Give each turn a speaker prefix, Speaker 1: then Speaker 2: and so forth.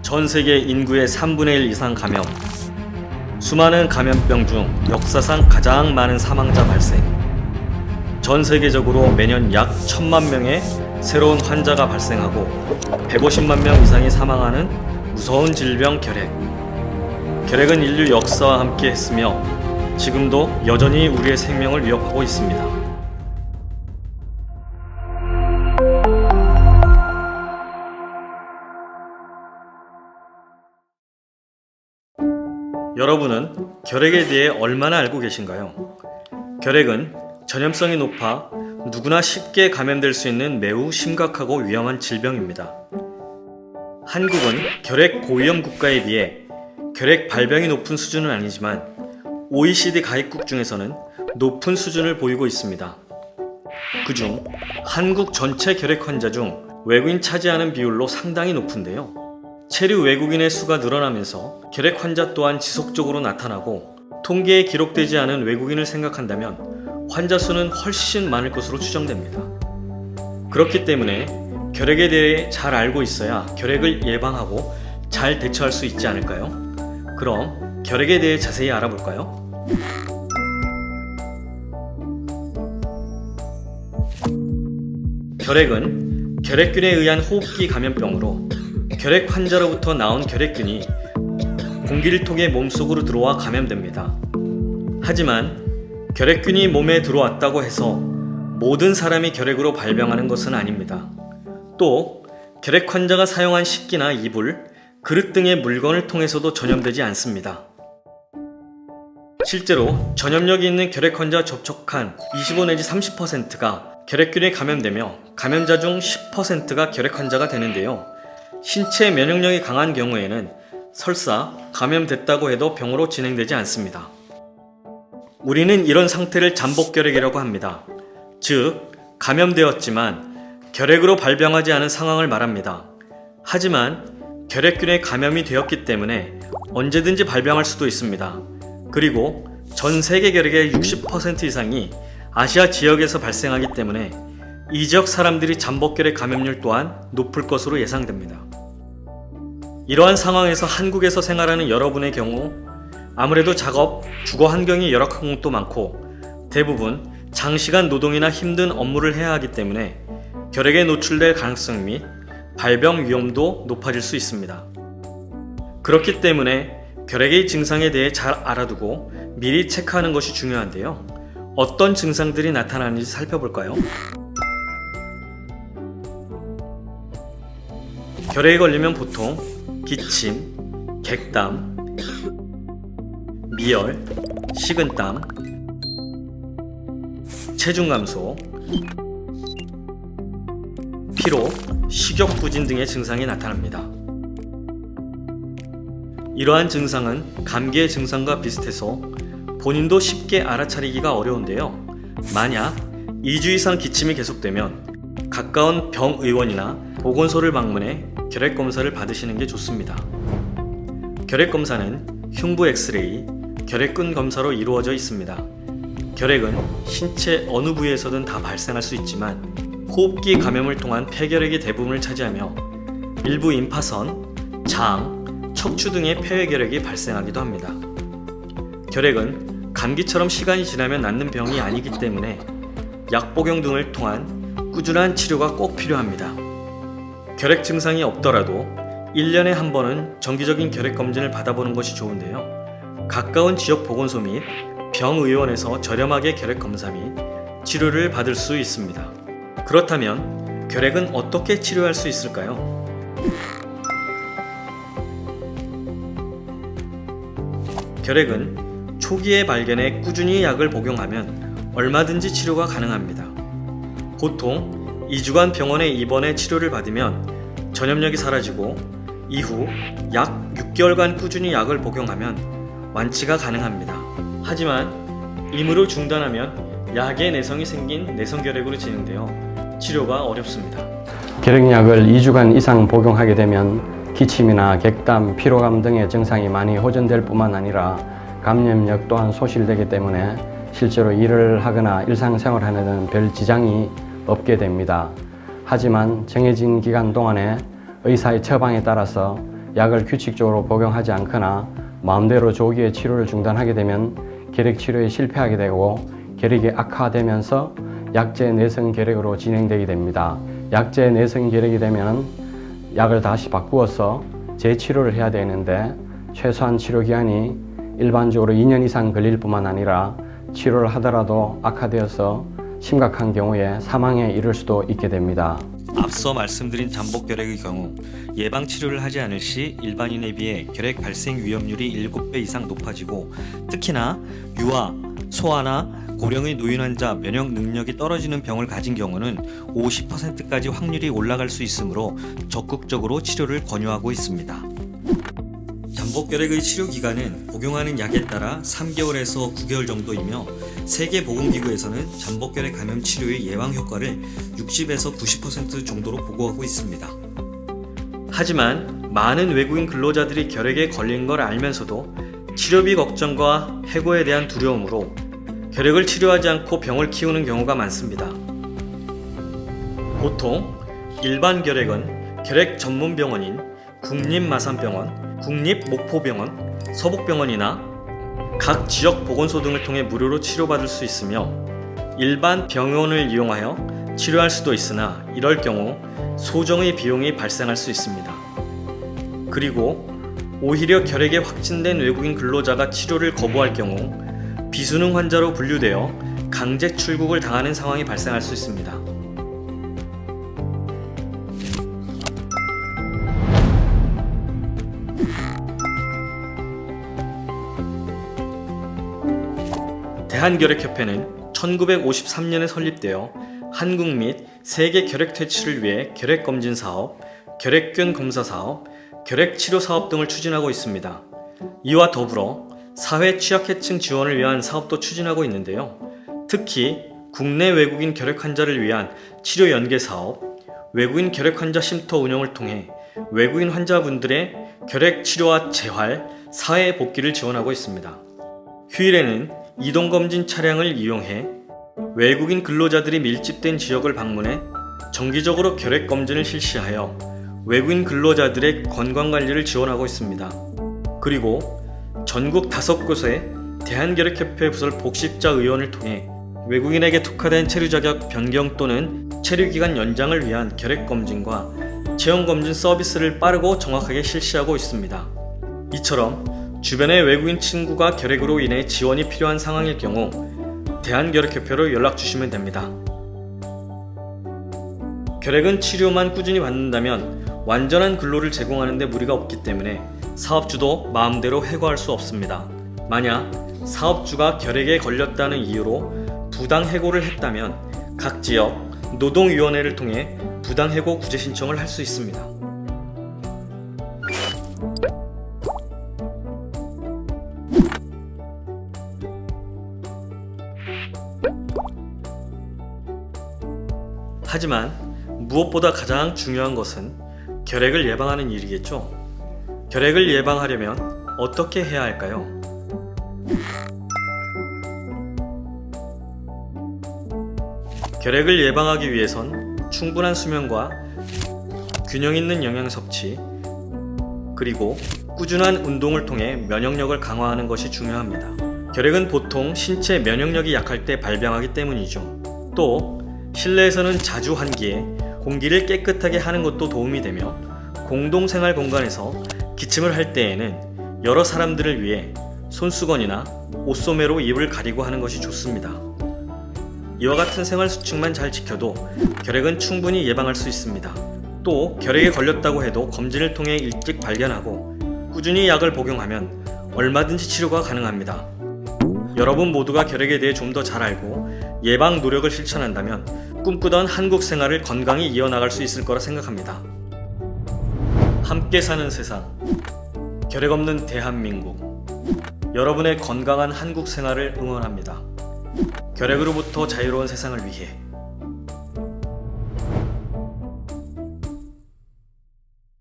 Speaker 1: 전 세계 인구의 3분의 1 이상 감염. 수많은 감염병 중 역사상 가장 많은 사망자 발생. 전 세계적으로 매년 약 1000만 명의 새로운 환자가 발생하고 150만 명 이상이 사망하는 무서운 질병 결핵. 결핵은 인류 역사와 함께 했으며 지금도 여전히 우리의 생명을 위협하고 있습니다. 여러분은 결핵에 대해 얼마나 알고 계신가요? 결핵은 전염성이 높아 누구나 쉽게 감염될 수 있는 매우 심각하고 위험한 질병입니다. 한국은 결핵 고위험 국가에 비해 결핵 발병이 높은 수준은 아니지만 OECD 가입국 중에서는 높은 수준을 보이고 있습니다. 그중 한국 전체 결핵 환자 중 외국인 차지하는 비율로 상당히 높은데요. 체류 외국인의 수가 늘어나면서 결핵 환자 또한 지속적으로 나타나고 통계에 기록되지 않은 외국인을 생각한다면 환자 수는 훨씬 많을 것으로 추정됩니다. 그렇기 때문에 결핵에 대해 잘 알고 있어야 결핵을 예방하고 잘 대처할 수 있지 않을까요? 그럼 결핵에 대해 자세히 알아볼까요? 결핵은 결핵균에 의한 호흡기 감염병으로 결핵 환자로부터 나온 결핵균이 공기를 통해 몸속으로 들어와 감염됩니다. 하지만 결핵균이 몸에 들어왔다고 해서 모든 사람이 결핵으로 발병하는 것은 아닙니다. 또 결핵 환자가 사용한 식기나 이불, 그릇 등의 물건을 통해서도 전염되지 않습니다. 실제로 전염력이 있는 결핵 환자와 접촉한 25 내지 30%가 결핵균에 감염되며 감염자 중 10%가 결핵 환자가 되는데요. 신체 면역력이 강한 경우에는 설사 감염됐다고 해도 병으로 진행되지 않습니다. 우리는 이런 상태를 잠복결핵이라고 합니다. 즉, 감염되었지만 결핵으로 발병하지 않은 상황을 말합니다. 하지만 결핵균에 감염이 되었기 때문에 언제든지 발병할 수도 있습니다. 그리고 전 세계 결핵의 60% 이상이 아시아 지역에서 발생하기 때문에 이 지역 사람들이 잠복결핵 감염률 또한 높을 것으로 예상됩니다. 이러한 상황에서 한국에서 생활하는 여러분의 경우 아무래도 작업, 주거 환경이 열악한 곳도 많고 대부분 장시간 노동이나 힘든 업무를 해야 하기 때문에 결핵에 노출될 가능성 및 발병 위험도 높아질 수 있습니다. 그렇기 때문에 결핵의 증상에 대해 잘 알아두고 미리 체크하는 것이 중요한데요. 어떤 증상들이 나타나는지 살펴볼까요? 결핵에 걸리면 보통 기침, 객담, 미열, 식은땀, 체중 감소, 피로, 식욕 부진 등의 증상이 나타납니다. 이러한 증상은 감기의 증상과 비슷해서 본인도 쉽게 알아차리기가 어려운데요. 만약 2주 이상 기침이 계속되면 가까운 병의원이나 보건소를 방문해 결핵 검사를 받으시는 게 좋습니다. 결핵 검사는 흉부 엑스레이, 결핵근 검사로 이루어져 있습니다. 결핵은 신체 어느 부위에서든 다 발생할 수 있지만 호흡기 감염을 통한 폐결핵이 대부분을 차지하며 일부 임파선, 장, 척추 등의 폐회결핵이 발생하기도 합니다. 결핵은 감기처럼 시간이 지나면 낫는 병이 아니기 때문에 약 복용 등을 통한 꾸준한 치료가 꼭 필요합니다. 결핵 증상이 없더라도 1년에 한 번은 정기적인 결핵 검진을 받아보는 것이 좋은데요. 가까운 지역 보건소 및 병의원에서 저렴하게 결핵 검사 및 치료를 받을 수 있습니다. 그렇다면 결핵은 어떻게 치료할 수 있을까요? 결핵은 초기에 발견해 꾸준히 약을 복용하면 얼마든지 치료가 가능합니다. 보통 2주간 병원에 입원해 치료를 받으면 전염력이 사라지고 이후 약 6개월간 꾸준히 약을 복용하면 완치가 가능합니다. 하지만 임의로 중단하면 약의 내성이 생긴 내성결핵으로 진행되어 치료가 어렵습니다.
Speaker 2: 결핵약을 2주간 이상 복용하게 되면 기침이나 객담, 피로감 등의 증상이 많이 호전될 뿐만 아니라 감염력 또한 소실되기 때문에 실제로 일을 하거나 일상생활하는 데는 별 지장이 없게 됩니다. 하지만 정해진 기간 동안에 의사의 처방에 따라서 약을 규칙적으로 복용하지 않거나 마음대로 조기에 치료를 중단하게 되면 결핵 치료에 실패하게 되고 결핵이 악화되면서 약제 내성 결핵으로 진행되게 됩니다. 약제 내성 결핵이 되면 약을 다시 바꾸어서 재치료를 해야 되는데 최소한 치료 기간이 일반적으로 2년 이상 걸릴 뿐만 아니라 치료를 하더라도 악화되어서 심각한 경우에 사망에 이를 수도 있게 됩니다.
Speaker 1: 앞서 말씀드린 잠복결핵의 경우 예방 치료를 하지 않을 시 일반인에 비해 결핵 발생 위험률이 7배 이상 높아지고 특히나 유아, 소아나 고령의 노인 환자 면역 능력이 떨어지는 병을 가진 경우는 50%까지 확률이 올라갈 수 있으므로 적극적으로 치료를 권유하고 있습니다. 잠복결핵의 치료 기간은 복용하는 약에 따라 3개월에서 9개월 정도이며 세계보건기구에서는 잠복결핵 감염 치료의 예방 효과를 60에서 90% 정도로 보고하고 있습니다. 하지만 많은 외국인 근로자들이 결핵에 걸린 걸 알면서도 치료비 걱정과 해고에 대한 두려움으로 결핵을 치료하지 않고 병을 키우는 경우가 많습니다. 보통 일반 결핵은 결핵 전문 병원인 국립마산병원, 국립목포병원, 서북병원이나 각 지역 보건소 등을 통해 무료로 치료받을 수 있으며 일반 병원을 이용하여 치료할 수도 있으나 이럴 경우 소정의 비용이 발생할 수 있습니다. 그리고 오히려 결핵에 확진된 외국인 근로자가 치료를 거부할 경우 비수능 환자로 분류되어 강제 출국을 당하는 상황이 발생할 수 있습니다. 대한결핵협회는 1953년에 설립되어 한국 및 세계 결핵 퇴치를 위해 결핵검진 사업, 결핵균 검사 사업, 결핵치료 사업 등을 추진하고 있습니다. 이와 더불어 사회 취약계층 지원을 위한 사업도 추진하고 있는데요. 특히 국내 외국인 결핵 환자를 위한 치료 연계 사업, 외국인 결핵 환자 쉼터 운영을 통해 외국인 환자분들의 결핵 치료와 재활, 사회 복귀를 지원하고 있습니다. 휴일에는 이동검진 차량을 이용해 외국인 근로자들이 밀집된 지역을 방문해 정기적으로 결핵 검진을 실시하여 외국인 근로자들의 건강관리를 지원하고 있습니다. 그리고 전국 5곳의 대한결핵협회 부설 복식자 의원을 통해 외국인에게 특화된 체류 자격 변경 또는 체류 기간 연장을 위한 결핵 검진과 체온 검진 서비스를 빠르고 정확하게 실시하고 있습니다. 이처럼 주변의 외국인 친구가 결핵으로 인해 지원이 필요한 상황일 경우 대한결핵협회로 연락 주시면 됩니다. 결핵은 치료만 꾸준히 받는다면 완전한 근로를 제공하는 데 무리가 없기 때문에 사업주도 마음대로 해고할 수 없습니다. 만약 사업주가 결핵에 걸렸다는 이유로 부당해고를 했다면 각 지역 노동위원회를 통해 부당해고 구제 신청을 할 수 있습니다. 하지만 무엇보다 가장 중요한 것은 결핵을 예방하는 일이겠죠. 결핵을 예방하려면 어떻게 해야 할까요? 결핵을 예방하기 위해선 충분한 수면과 균형 있는 영양 섭취, 그리고 꾸준한 운동을 통해 면역력을 강화하는 것이 중요합니다. 결핵은 보통 신체 면역력이 약할 때 발병하기 때문이죠. 또 실내에서는 자주 환기해 공기를 깨끗하게 하는 것도 도움이 되며 공동생활 공간에서 기침을 할 때에는 여러 사람들을 위해 손수건이나 옷소매로 입을 가리고 하는 것이 좋습니다. 이와 같은 생활 수칙만 잘 지켜도 결핵은 충분히 예방할 수 있습니다. 또 결핵에 걸렸다고 해도 검진을 통해 일찍 발견하고 꾸준히 약을 복용하면 얼마든지 치료가 가능합니다. 여러분 모두가 결핵에 대해 좀 더 잘 알고 예방 노력을 실천한다면 꿈꾸던 한국 생활을 건강히 이어나갈 수 있을 거라 생각합니다. 함께 사는 세상, 결핵 없는 대한민국, 여러분의 건강한 한국 생활을 응원합니다. 결핵으로부터 자유로운 세상을 위해